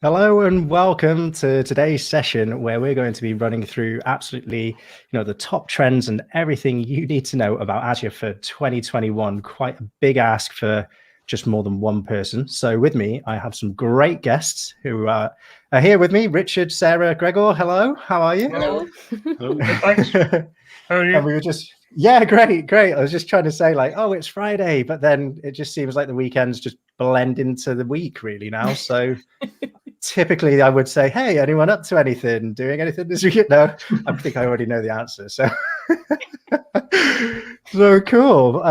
Hello and welcome to today's session where we're going to be running through absolutely, the top trends and everything you need to know about Azure for 2021. Quite a big ask for just more than one person. So with me, I have some great guests who are here with me. Richard, Sarah, Gregor, hello. How are you? Hello. Hello. Thanks. How are you? And we were just, yeah, great. I was just trying to say like, oh, it's Friday, but then it just seems like the weekends just blend into the week really now. So typically I would say, hey, anyone up to anything, doing anything this week? No, I think I already know the answer. So, so cool.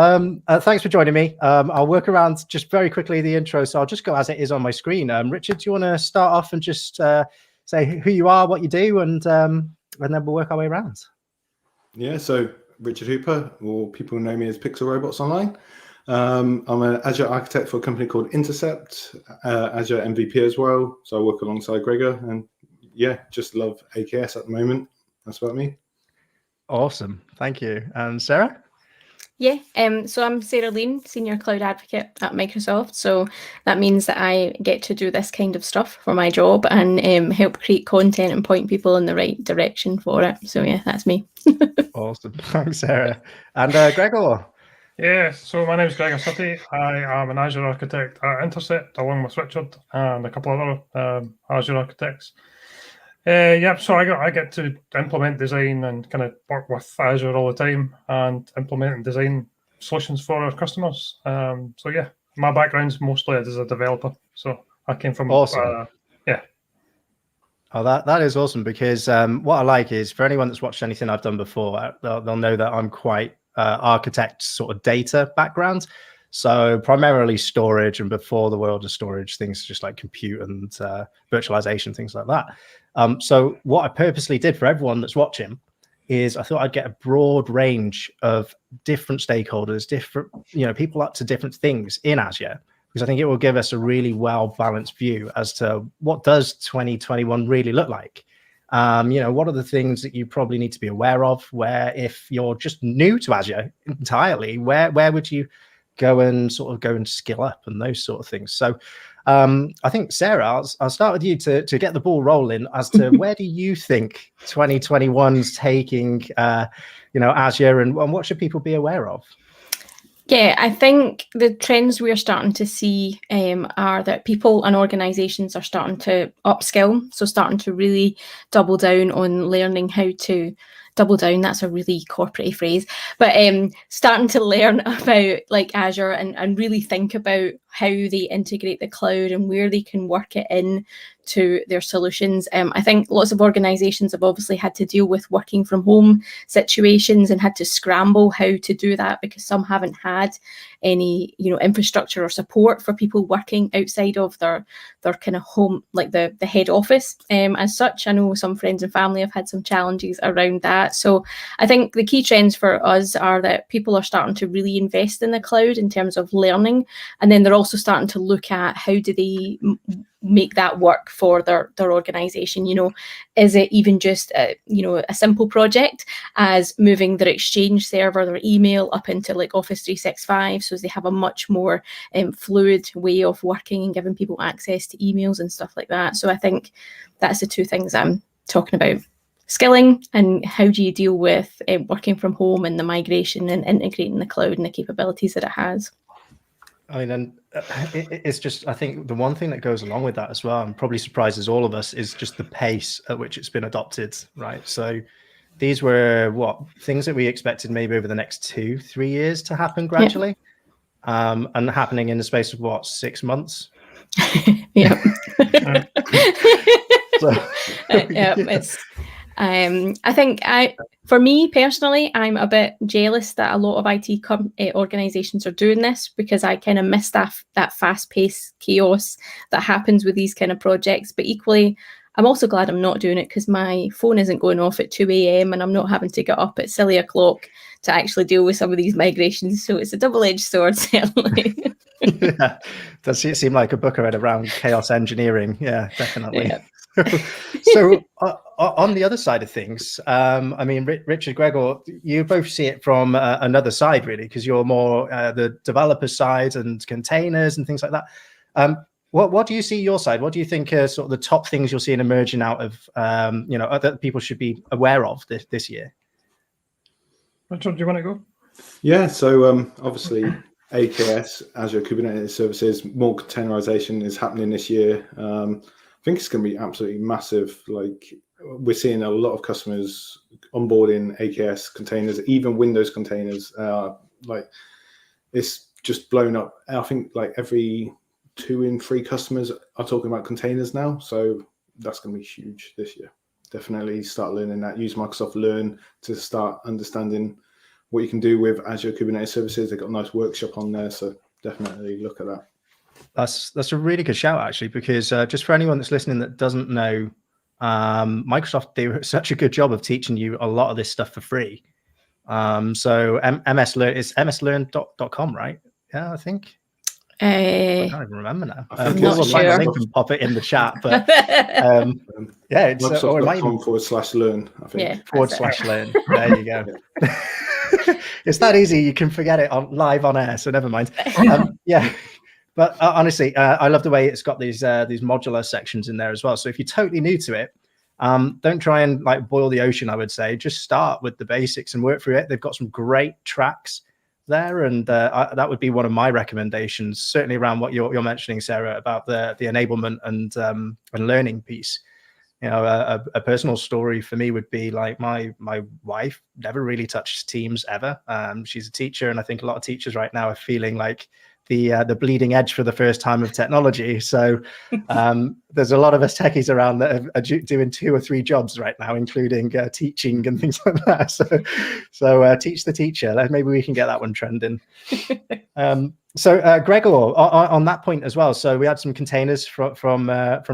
Thanks for joining me. I'll work around just very quickly the intro. So I'll just go as it is on my screen. Richard, do you want to start off and just say who you are, what you do, and then we'll work our way around. Yeah, so Richard Hooper, or people know me as Pixel Robots Online. I'm an Azure architect for a company called Intercept, Azure MVP as well. So I work alongside Gregor, and yeah, just love AKS at the moment. That's about me. Awesome, thank you. And Sarah? Yeah, so I'm Sarah Lean, Senior Cloud Advocate at Microsoft. So that means that I get to do this kind of stuff for my job and help create content and point people in the right direction for it. So yeah, that's me. Awesome, thanks, Sarah. And Gregor? Yeah, so my name is Gregor Suttie. I am an Azure architect at Intercept, along with Richard and a couple other Azure architects. So I get to implement design and kind of work with Azure all the time and implement and design solutions for our customers. So yeah, my background's mostly as a developer. So I came from awesome. Oh, that is awesome, because what I like is, for anyone that's watched anything I've done before, they'll know that I'm quite architect sort of data background. So primarily storage, and before the world of storage, things just like compute and virtualization, things like that. So what I purposely did for everyone that's watching is I thought I'd get a broad range of different stakeholders, different, people up to different things in Azure, because I think it will give us a really well-balanced view as to what does 2021 really look like. What are the things that you probably need to be aware of, where if you're just new to Azure entirely, where would you go and skill up and those sort of things. So I think, Sarah, I'll start with you to get the ball rolling as to where do you think 2021's taking, Azure, and what should people be aware of? Yeah, I think the trends we're starting to see are that people and organizations are starting to upskill. So starting to really double down on learning how to double down. That's a really corporate phrase, but starting to learn about like Azure and really think about how they integrate the cloud and where they can work it in to their solutions. I think lots of organizations have obviously had to deal with working from home situations and had to scramble how to do that, because some haven't had any infrastructure or support for people working outside of their kind of home, like the head office as such. I know some friends and family have had some challenges around that. So I think the key trends for us are that people are starting to really invest in the cloud in terms of learning, and then they're also starting to look at how do they make that work for their organization. Is it even just a simple project as moving their Exchange server, their email up into like Office 365, so they have a much more fluid way of working and giving people access to emails and stuff like that. So I think that's the two things I'm talking about: skilling and how do you deal with working from home and the migration and integrating the cloud and the capabilities that it has. I mean, and it's just, I think the one thing that goes along with that as well, and probably surprises all of us, is just the pace at which it's been adopted, right? So these were things that we expected maybe over the next 2-3 years to happen gradually, and happening in the space of 6 months. Yeah. It's. I think for me personally, I'm a bit jealous that a lot of IT organizations are doing this, because I kind of miss that fast-paced chaos that happens with these kind of projects. But equally, I'm also glad I'm not doing it, because my phone isn't going off at 2 a.m. and I'm not having to get up at silly o'clock to actually deal with some of these migrations. So it's a double-edged sword, certainly. Yeah, does seem like a book I read around chaos engineering. Yeah, definitely. Yeah. So on the other side of things, I mean, Richard, Gregor, you both see it from another side, really, because you're more the developer side and containers and things like that. What do you see your side? What do you think are sort of the top things you're seeing emerging out of that people should be aware of this year? Richard, do you want to go? Yeah, so obviously AKS, Azure Kubernetes Services, more containerization is happening this year. I think it's going to be absolutely massive. Like, we're seeing a lot of customers onboarding AKS containers, even Windows containers. Like, it's just blown up. I think like every 2 in 3 customers are talking about containers now. So that's going to be huge this year. Definitely start learning that. Use Microsoft Learn to start understanding what you can do with Azure Kubernetes Services. They've got a nice workshop on there, so definitely look at that. That's a really good shout, actually, because just for anyone that's listening that doesn't know, Microsoft do such a good job of teaching you a lot of this stuff for free. So MS Learn is mslearn.com, right? Yeah, I think. I can't even remember now. Not sure. Link and pop it in the chat, but yeah, it's Microsoft.com/learn, I think. Yeah, /learn. There you go. It's that easy. You can forget it live on air, so never mind. Yeah, but honestly, I love the way it's got these modular sections in there as well. So if you're totally new to it, don't try and like boil the ocean. I would say just start with the basics and work through it. They've got some great tracks there, and that would be one of my recommendations, certainly around what you're mentioning, Sarah, about the enablement and learning piece. A personal story for me would be like my wife never really touched Teams ever. She's a teacher, and I think a lot of teachers right now are feeling like the bleeding edge for the first time of technology. So there's a lot of us techies around that are doing 2 or 3 jobs right now, including teaching and things like that. So teach the teacher. Maybe we can get that one trending. So Gregor, on that point as well. So we had some containers from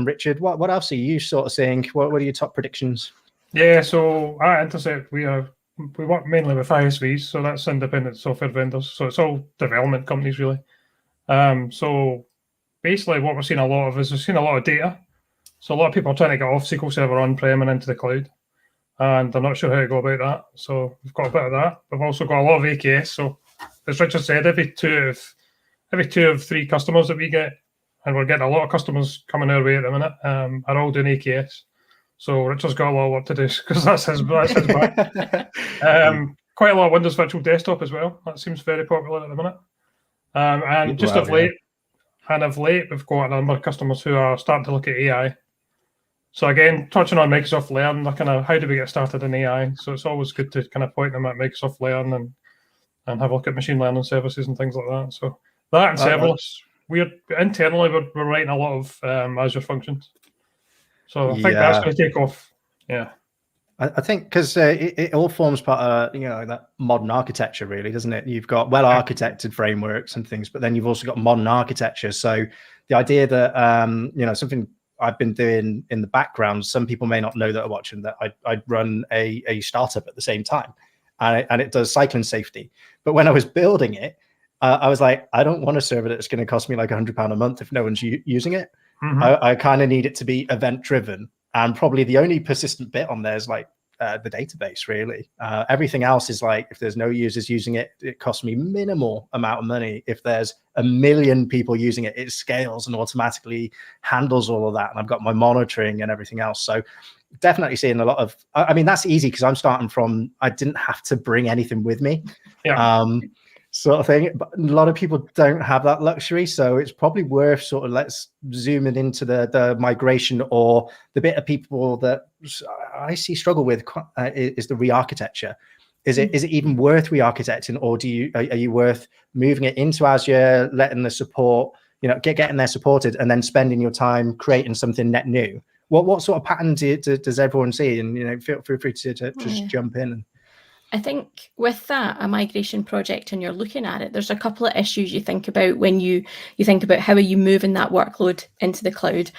Richard. What else are you sort of seeing? What are your top predictions? Yeah, so at Intercept we work mainly with ISVs, so that's independent software vendors. So it's all development companies really. So basically what we're seeing a lot of is we're seeing a lot of data. So a lot of people are trying to get off SQL Server on-prem and into the cloud, and they're not sure how to go about that. So we've got a bit of that. We've also got a lot of AKS. So as Richard said, every two of 3 customers that we get, and we're getting a lot of customers coming our way at the minute, are all doing AKS. So Richard's got a lot of work to do because that's his bag. Quite a lot of Windows Virtual Desktop as well. That seems very popular at the minute. And just of late, we've got a number of customers who are starting to look at AI. So again, touching on Microsoft Learn, they're kind of, how do we get started in AI? So it's always good to kind of point them at Microsoft Learn and have a look at machine learning services and things like that. So that and serverless, internally we're writing a lot of Azure functions. So I think that's going to take off. Yeah. I think because it all forms part of that modern architecture, really, doesn't it? You've got well architected frameworks and things, but then you've also got modern architecture. So the idea that something I've been doing in the background, some people may not know that are watching, that I'd run a startup at the same time, and it does cycling safety. But when I was building it, I was like, I don't want a server that's going to cost me like £100 a month if no one's using it. Mm-hmm. I kind of need it to be event driven. And probably the only persistent bit on there is like the database, really. Everything else is like, if there's no users using it, it costs me minimal amount of money. If there's 1 million people using it, it scales and automatically handles all of that. And I've got my monitoring and everything else. So definitely seeing a lot of, I mean, that's easy because I'm starting from, I didn't have to bring anything with me. Yeah. Sort of thing, but a lot of people don't have that luxury, so it's probably worth sort of let's zoom in into the migration, or the bit of people that I see struggle with is the re-architecture. Is it even worth re-architecting, or are you worth moving it into Azure, letting the support, getting there supported, and then spending your time creating something net new? What sort of pattern does everyone see? And feel free to just jump in. I think with that, a migration project, and you're looking at it, there's a couple of issues you think about when you think about how are you moving that workload into the cloud.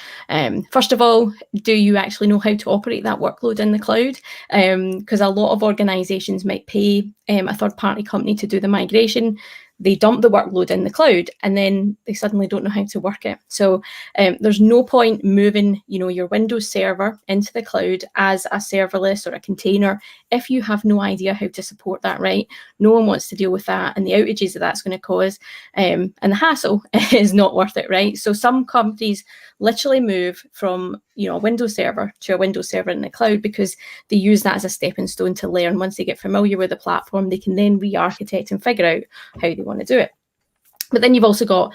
First of all, do you actually know how to operate that workload in the cloud? Because a lot of organizations might pay a third-party company to do the migration. They dump the workload in the cloud, and then they suddenly don't know how to work it. So there's no point moving, your Windows server into the cloud as a serverless or a container if you have no idea how to support that right, no one wants to deal with that, and the outages that that's going to cause, and the hassle is not worth it, right? So some companies literally move from, you know, a Windows server to a Windows server in the cloud because they use that as a stepping stone to learn. Once they get familiar with the platform, they can then re-architect and figure out how they want to do it. But then you've also got,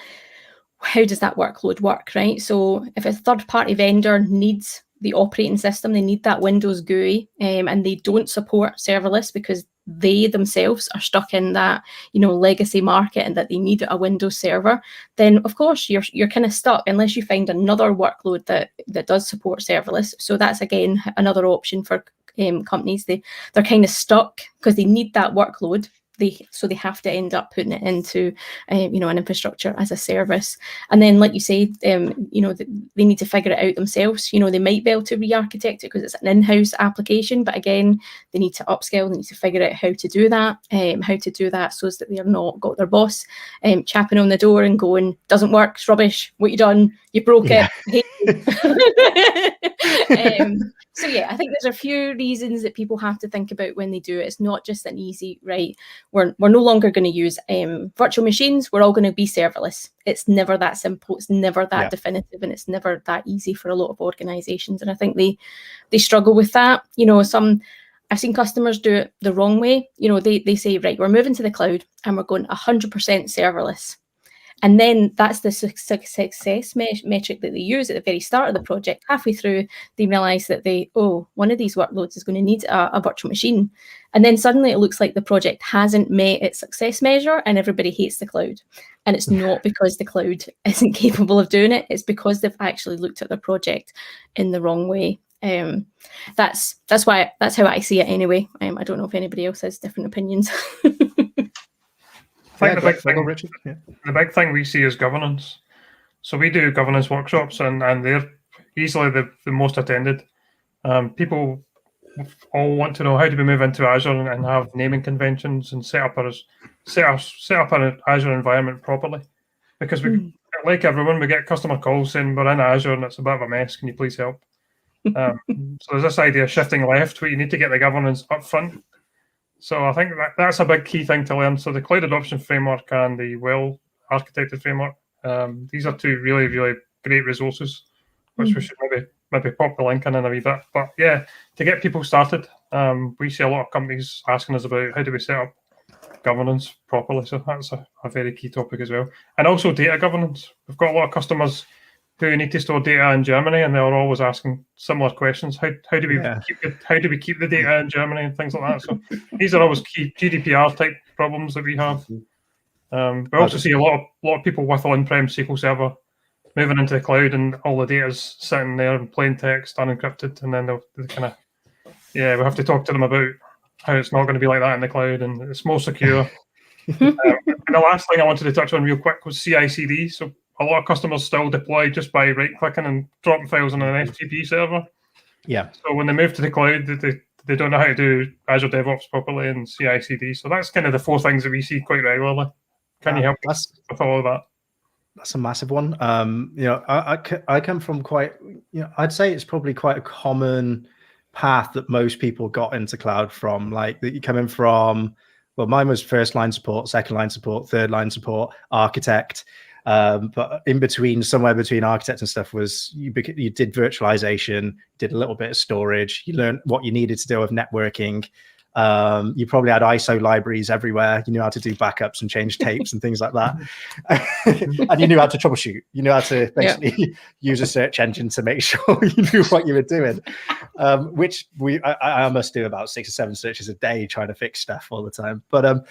how does that workload work, right? So if a third-party vendor needs the operating system, they need that Windows GUI, and they don't support serverless because they themselves are stuck in that, you know, legacy market and that they need a Windows server, then of course you're kind of stuck unless you find another workload that does support serverless. So that's again another option for companies. They're kind of stuck because they need that workload. So they have to end up putting it into, you know, an infrastructure as a service. And then, like you say, you know, they need to figure it out themselves. You know, they might be able to re-architect it because it's an in-house application, but again, they need to upscale. They need to figure out how to do that, so that they're not got their boss chapping on the door and going, "Doesn't work, it's rubbish. What you done? You broke it." So yeah, I think there's a few reasons that people have to think about when they do it. It's not just an easy, right, we're no longer going to use virtual machines, we're all going to be serverless. It's never that simple, it's never that definitive, and it's never that easy for a lot of organizations. And I think they struggle with that. You know, I've seen customers do it the wrong way. You know, they say, right, we're moving to the cloud and we're going 100% serverless. And then that's the success metric that they use at the very start of the project. Halfway through, they realize that one of these workloads is going to need a virtual machine. And then suddenly it looks like the project hasn't met its success measure and everybody hates the cloud. And it's not because the cloud isn't capable of doing it. It's because they've actually looked at their project in the wrong way. That's how I see it anyway. I don't know if anybody else has different opinions. I think the big thing we see is governance. So we do governance workshops, and they're easily the most attended. People all want to know, how do we move into Azure and have naming conventions and set up an Azure environment properly? Because we, like everyone, we get customer calls saying we're in Azure and it's a bit of a mess. Can you please help? So there's this idea of shifting left, where you need to get the governance up front. So I think that's a big key thing to learn. So the Cloud Adoption Framework and the well-architected framework, these are two really, really great resources, which we should maybe pop the link in a wee bit. But yeah, to get people started, we see a lot of companies asking us about how do we set up governance properly. So that's a very key topic as well. And also data governance. We've got a lot of customers who need to store data in Germany, and they're always asking similar questions. How do we keep the data in Germany and things like that? So these are always key GDPR type problems that we have. We also see a lot of people with on-prem SQL Server moving into the cloud, and all the data's sitting there in plain text, unencrypted, and then they kind of we have to talk to them about how it's not going to be like that in the cloud and it's more secure. And the last thing I wanted to touch on real quick was CI/CD. So a lot of customers still deploy just by right-clicking and dropping files on an FTP server. Yeah. So when they move to the cloud, they don't know how to do Azure DevOps properly and CI/CD. So that's kind of the four things that we see quite regularly. Can you help us with all of that? That's a massive one. You know, I come from quite, you know, I'd say it's probably quite a common path that most people got into cloud from. Like that you come in from, well, mine was first line support, second line support, third line support, architect. But in between, somewhere between architect and stuff was you did virtualization, did a little bit of storage, you learned what you needed to do with networking. You probably had ISO libraries everywhere. You knew how to do backups and change tapes and things like that. And you knew how to troubleshoot. You knew how to basically use a search engine to make sure you knew what you were doing, which I must do about 6 or 7 searches a day trying to fix stuff all the time. But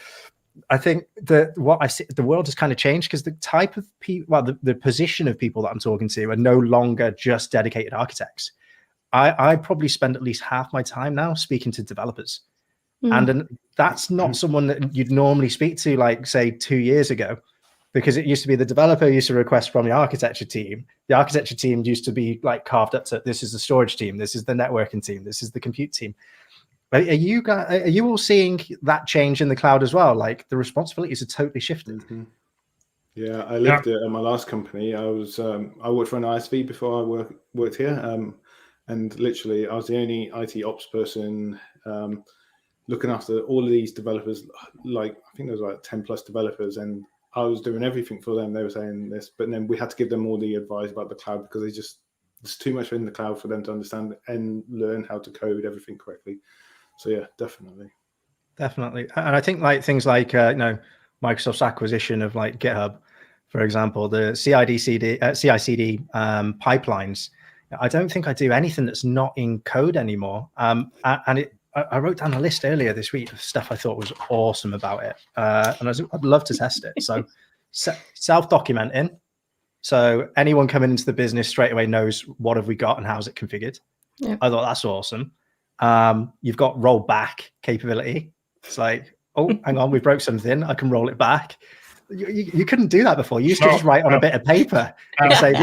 I think what I see, the world has kind of changed because the type of people, well, the position of people that I'm talking to are no longer just dedicated architects. I probably spend at least half my time now speaking to developers. And that's not someone that you'd normally speak to, like, say, 2 years ago, because it used to be the developer used to request from the architecture team. The architecture team used to be like carved up to, this is the storage team, this is the networking team, this is the compute team. Are you all seeing that change in the cloud as well? Like the responsibilities are totally shifted. Yeah, I lived at my last company. I worked for an ISV before I worked here, and literally I was the only IT ops person. looking after all of these developers. Like I think there was like 10 plus developers, and I was doing everything for them. They were saying this, but then we had to give them all the advice about the cloud because there's too much in the cloud for them to understand and learn how to code everything correctly. So yeah, definitely. And I think like things like Microsoft's acquisition of like GitHub, for example, the CI/CD pipelines. I don't think I do anything that's not in code anymore. And I wrote down a list earlier this week of stuff I thought was awesome about it, and I'd love to test it. So self-documenting, so anyone coming into the business straight away knows what have we got and how's it configured. Yeah. I thought that's awesome. You've got rollback capability. It's like, oh, hang on, we broke something. I can roll it back. You couldn't do that before. You used to just write on a bit of paper and say,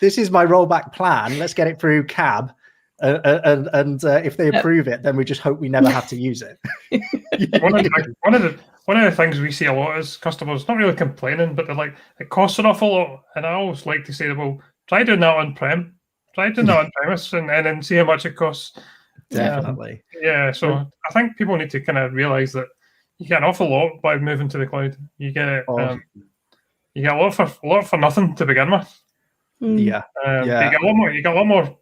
this is my rollback plan. Let's get it through CAB. And if they approve it, then we just hope we never have to use it. One of the things we see a lot is customers not really complaining, but they're like, it costs an awful lot. And I always like to say, well, try doing that on-prem. Try doing that on premise and then see how much it costs. Definitely. So I think people need to kind of realize that you get an awful lot by moving to the cloud. You get a lot for nothing to begin with. Yeah. You get a lot more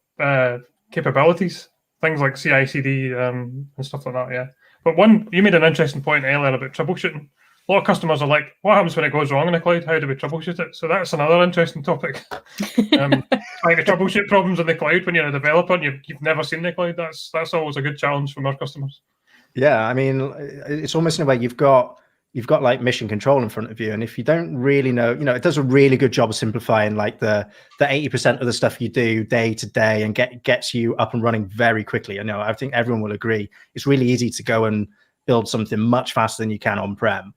capabilities, things like CI/CD and stuff like that. Yeah. But you made an interesting point earlier about troubleshooting. A lot of customers are like, what happens when it goes wrong in the cloud? How do we troubleshoot it? So that's another interesting topic. Trying to troubleshoot problems in the cloud when you're a developer and you've never seen the cloud. That's always a good challenge from our customers. Yeah, I mean, it's almost in a way you've got like mission control in front of you, and if you don't really know, it does a really good job of simplifying like the 80% of the stuff you do day to day and gets you up and running very quickly. I think everyone will agree it's really easy to go and build something much faster than you can on-prem.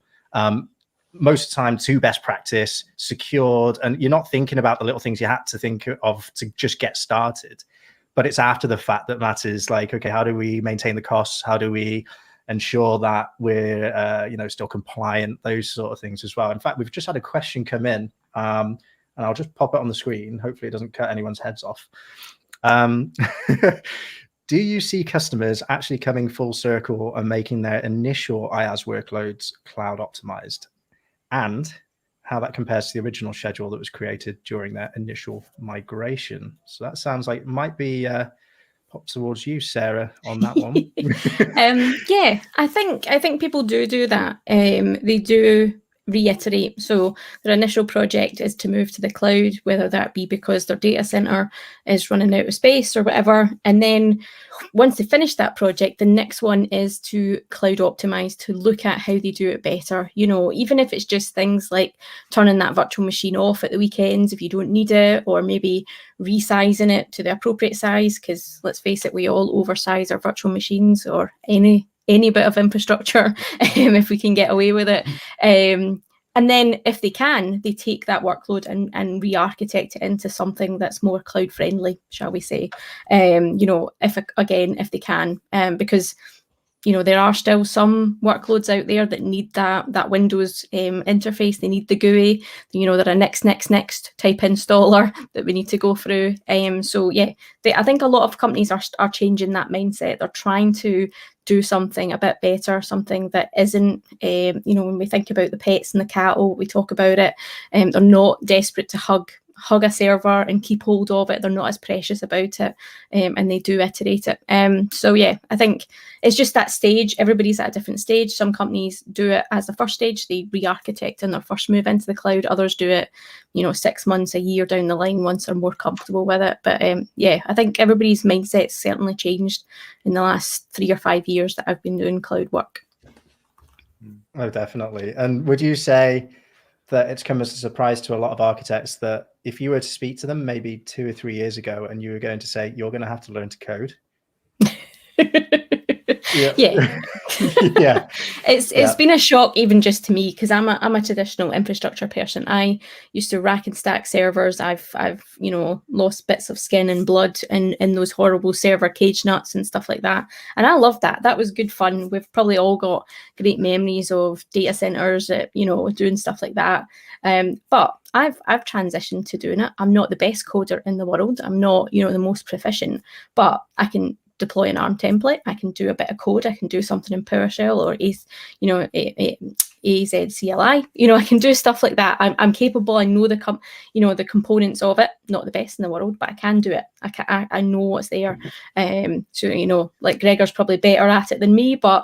Most of the time to best practice, secured, and you're not thinking about the little things you had to think of to just get started. But it's after the fact that matters, like, okay, how do we maintain the costs? How do we ensure that we're still compliant? Those sort of things as well. In fact, we've just had a question come in, and I'll just pop it on the screen. Hopefully it doesn't cut anyone's heads off. Do you see customers actually coming full circle and making their initial IaaS workloads cloud optimized, and how that compares to the original schedule that was created during their initial migration? So that sounds like it might be pop towards you, Sarah, on that one. Yeah, I think people do that. They do reiterate. So their initial project is to move to the cloud, whether that be because their data center is running out of space or whatever. And then once they finish that project, the next one is to cloud optimize, to look at how they do it better. Even if it's just things like turning that virtual machine off at the weekends if you don't need it, or maybe resizing it to the appropriate size, because let's face it, we all oversize our virtual machines or any bit of infrastructure if we can get away with it. And then if they can, they take that workload and re-architect it into something that's more cloud friendly, shall we say. If they can, because there are still some workloads out there that need that Windows interface. They need the GUI. They're a next type installer that we need to go through. I think a lot of companies are changing that mindset. They're trying to do something a bit better, something that isn't, when we think about the pets and the cattle, we talk about it. They're not desperate to hug a server and keep hold of it. They're not as precious about it, and they do iterate it. I think it's just that stage. Everybody's at a different stage. Some companies do it as the first stage. They re-architect in their first move into the cloud. Others do it 6 months, a year down the line once they're more comfortable with it. But I think everybody's mindset's certainly changed in the last 3 or 5 years that I've been doing cloud work. Oh, definitely. And would you say that it's come as a surprise to a lot of architects that if you were to speak to them maybe 2 or 3 years ago and you were going to say, you're going to have to learn to code? Yeah. It's been a shock even just to me, because I'm a traditional infrastructure person. I used to rack and stack servers. I've lost bits of skin and blood in those horrible server cage nuts and stuff like that, and I loved that. That was good fun. We've probably all got great memories of data centers doing stuff like that, but I've transitioned to doing it. I'm not the best coder in the world. I'm not the most proficient, but I can deploy an ARM template. I can do a bit of code. I can do something in PowerShell or AZ CLI. I can do stuff like that. I'm capable. I know the components of it. Not the best in the world, but I can do it. I know what's there. So like Gregor's probably better at it than me, but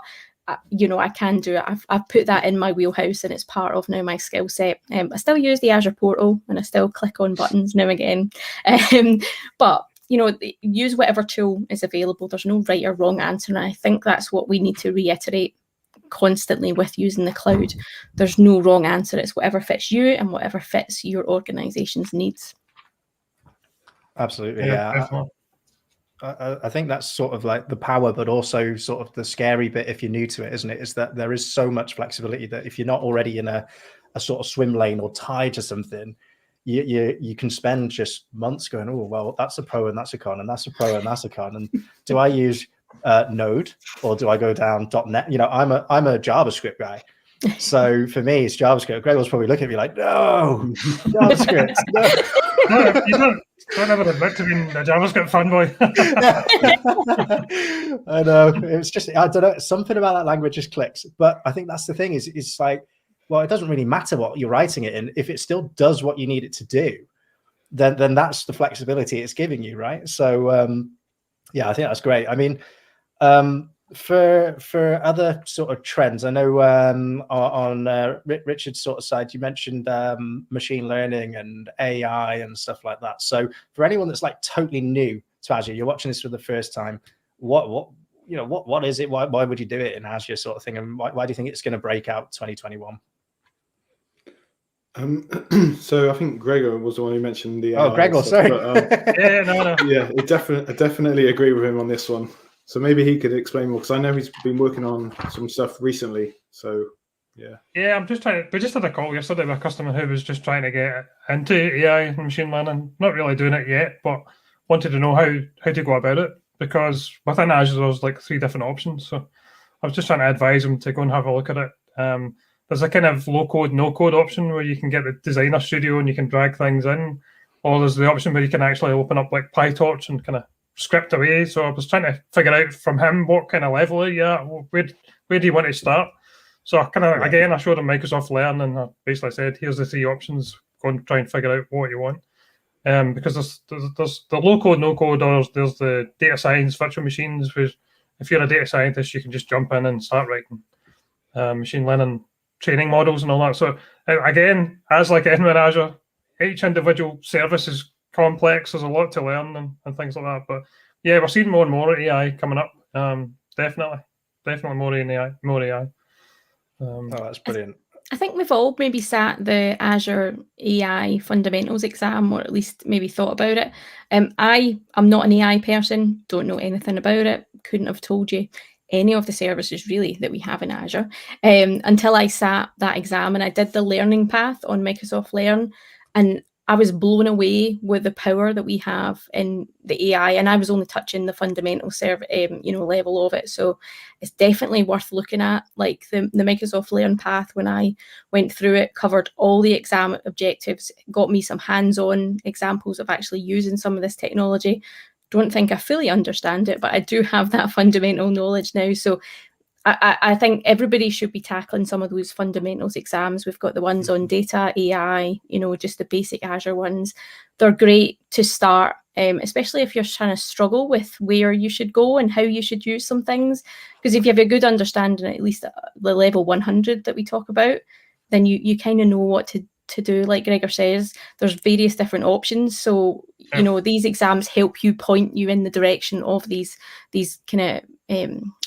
I can do it. I've put that in my wheelhouse, and it's part of now my skill set. I still use the Azure portal, and I still click on buttons now and again. But use whatever tool is available. There's no right or wrong answer, and I think that's what we need to reiterate constantly with using the cloud. There's no wrong answer. It's whatever fits you and whatever fits your organization's needs. Absolutely, yeah. I think that's sort of like the power, but also sort of the scary bit if you're new to it, isn't it? Is that there is so much flexibility that if you're not already in a sort of swim lane or tied to something, you can spend just months going, oh, well, that's a pro and that's a con, and that's a pro and that's a con. And do I use Node or do I go down .NET? I'm a JavaScript guy. So for me, it's JavaScript. Gregor's probably looking at me like, no, JavaScript. No. You don't ever admit to being a JavaScript fanboy. I know. It's just, I don't know, something about that language just clicks. But I think that's the thing is it's like, well, it doesn't really matter what you're writing it in. If it still does what you need it to do, then that's the flexibility it's giving you, right? So, yeah, I think that's great. I mean, for other sort of trends, I know on Richard's sort of side, you mentioned machine learning and AI and stuff like that. So for anyone that's like totally new to Azure, you're watching this for the first time, what is it? Why would you do it in Azure sort of thing? And why do you think it's going to break out 2021? So I think Gregor was the one who mentioned the. Oh, Gregor, sorry. But, no. Yeah, I definitely agree with him on this one. So maybe he could explain more because I know he's been working on some stuff recently. So yeah. Yeah, I'm just trying. We just had a call yesterday with a customer who was just trying to get into AI and machine learning. Not really doing it yet, but wanted to know how to go about it because within Azure there's like 3 different options. So I was just trying to advise him to go and have a look at it. There's a kind of low code, no code option where you can get the designer studio and you can drag things in, or there's the option where you can actually open up like PyTorch and kind of script away. So I was trying to figure out from him what kind of level are you at, where do you want to start? So I kind of again I showed him Microsoft Learn and I basically said, here's the 3 options. Go and try and figure out what you want. Because there's the low code, no code, or there's the data science virtual machines. Where if you're a data scientist, you can just jump in and start writing machine learning training models and all that. So again, as like in Azure, each individual service is complex. There's a lot to learn and things like that. But yeah, we're seeing more and more AI coming up. Definitely more AI. Oh, that's brilliant. I think we've all maybe sat the Azure AI fundamentals exam, or at least maybe thought about it. I'm not an AI person, don't know anything about it, couldn't have told you any of the services really that we have in Azure until I sat that exam and I did the learning path on Microsoft Learn, and I was blown away with the power that we have in the AI, and I was only touching the fundamental level of it. So it's definitely worth looking at. Like the Microsoft Learn path, when I went through it, covered all the exam objectives, got me some hands-on examples of actually using some of this technology. Don't think I fully understand it, but I do have that fundamental knowledge now. So I think everybody should be tackling some of those fundamentals exams. We've got the ones on data, AI, just the basic Azure ones. They're great to start, especially if you're trying to struggle with where you should go and how you should use some things. Because if you have a good understanding, at least at the level 100 that we talk about, then you kind of know what to do. Like Gregor says, there's various different options. So, these exams help you point you in the direction of these kind of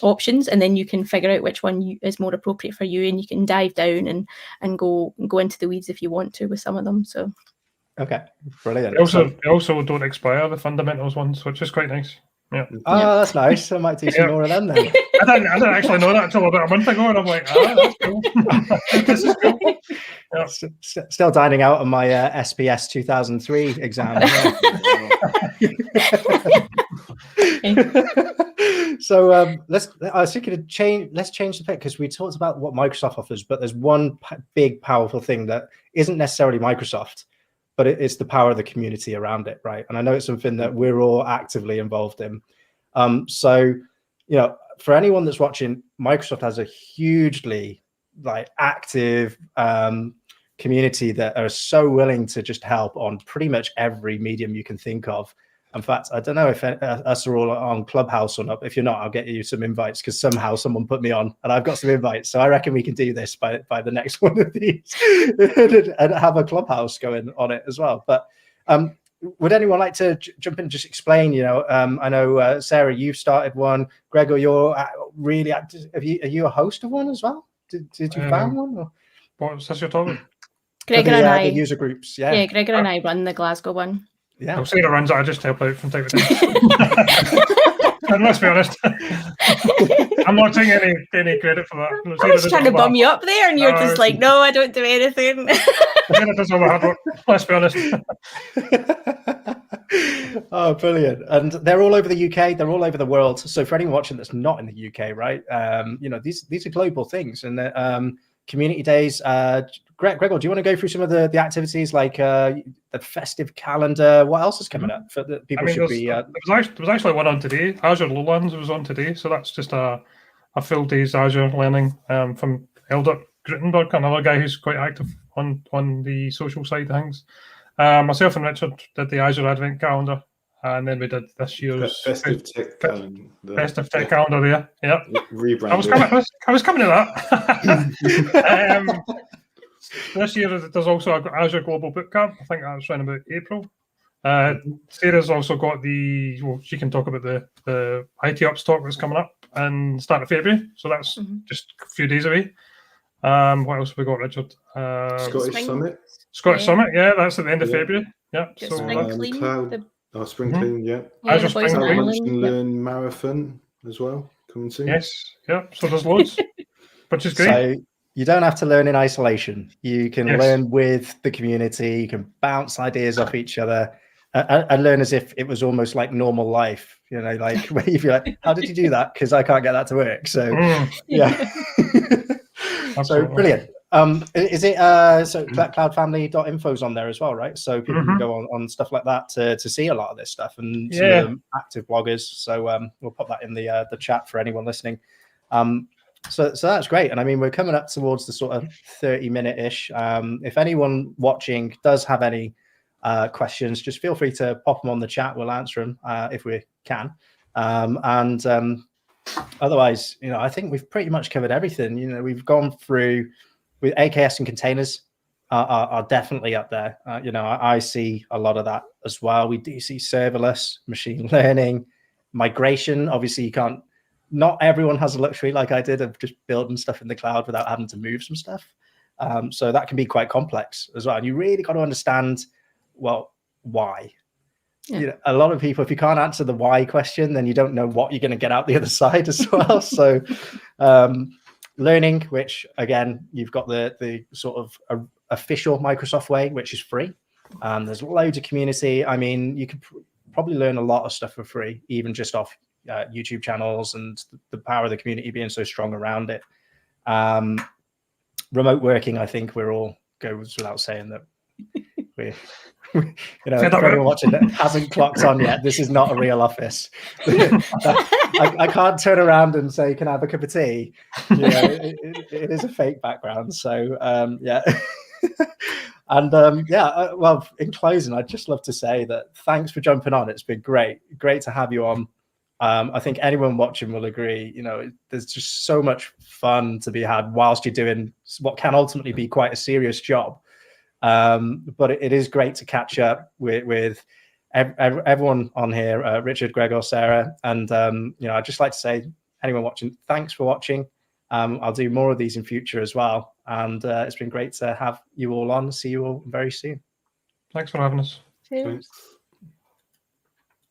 options, and then you can figure out which one is more appropriate for you, and you can dive down and go into the weeds if you want to with some of them. So okay, brilliant. They also don't expire, the fundamentals ones, which is quite nice. Yeah. Oh, that's nice. I might do some more of them then. I didn't actually know that until about a month ago, and I'm like, that's cool. This is cool. Yeah. Still dining out on my SPS 2003 exam. So I was thinking let's change the pick, because we talked about what Microsoft offers, but there's one big powerful thing that isn't necessarily Microsoft, but it's the power of the community around it, right? And I know it's something that we're all actively involved in. So, for anyone that's watching, Microsoft has a hugely active community that are so willing to just help on pretty much every medium you can think of. In fact, I don't know if us are all on Clubhouse or not. If you're not, I'll get you some invites, because somehow someone put me on and I've got some invites. So I reckon we can do this by the next one of these and have a Clubhouse going on it as well. But would anyone like to jump in and just explain? I know, Sarah, you've started one. Gregor, you're really active. Are you a host of one as well? Did you found one? Or? What's this you're talking? Gregor and I. The user groups, yeah. Yeah, Gregor and I run the Glasgow one. Yeah. I'll say the runs. I just help out from time to time. And let's be honest, I'm not taking any credit for that. I was trying to bum you up there, and you're just like, no, I don't do anything. Sarah does all the hard work. Let's be honest. Oh, brilliant. And they're all over the UK. They're all over the world. So for anyone watching that's not in the UK, right, these are global things. And community days. Gregor, do you want to go through some of the activities, like the festive calendar? What else is coming up for the people? Should be. There was actually one on today. Azure Lowlands was on today, so that's just a full day's Azure learning from Eldert Grittenberg, another guy who's quite active on the social side of things. Myself and Richard did the Azure Advent Calendar, and then we did this year's festive tech calendar. Festive tech calendar there. Yeah, rebranded. I was coming to that. This year there's also an Azure Global Bootcamp. I think that's around about April. Sarah's also got she can talk about the IT Ops talk that's coming up and start of February. So that's just a few days away. What else have we got, Richard? Scottish Summit. Scottish Summit, yeah, that's at the end of February. Yeah. So Spring Clean, yeah. Azure Spring Clean. Lunch and Learn Marathon as well, coming soon. Yes, yeah. So there's loads, which is great. So you don't have to learn in isolation. You can learn with the community. You can bounce ideas off each other and learn as if it was almost like normal life. Like where you feel like, how did you do that? Because I can't get that to work. So yeah. So brilliant. Is it so cloudfamily.info is on there as well, right? So people can go on stuff like that to see a lot of this stuff, and some of them active bloggers. So we'll put that in the chat for anyone listening. So that's great. And I mean, we're coming up towards the sort of 30-minute-ish. If anyone watching does have any questions, just feel free to pop them on the chat. We'll answer them if we can. Otherwise, I think we've pretty much covered everything. We've gone through with AKS and containers are definitely up there. I see a lot of that as well. We do see serverless, machine learning, migration. Obviously, not everyone has the luxury like I did of just building stuff in the cloud without having to move some stuff. So that can be quite complex as well. And you really got to understand, well, why. Yeah. A lot of people, if you can't answer the why question, then you don't know what you're going to get out the other side as well. So learning, which again, you've got the sort of official Microsoft way, which is free. There's loads of community. I mean, you could probably learn a lot of stuff for free, even just off YouTube channels, and the power of the community being so strong around it. Remote working, I think we're all goes without saying that we're for anyone watching that hasn't clocked on yet, this is not a real office. I can't turn around and say, can I have a cup of tea? It is a fake background. So yeah. And well, in closing, I'd just love to say that thanks for jumping on. It's been great to have you on. I think anyone watching will agree, there's just so much fun to be had whilst you're doing what can ultimately be quite a serious job. But it is great to catch up with everyone on here, Richard, Gregor, Sarah. And, I'd just like to say, anyone watching, thanks for watching. I'll do more of these in future as well. And it's been great to have you all on. See you all very soon. Thanks for having us. Cheers. Thanks.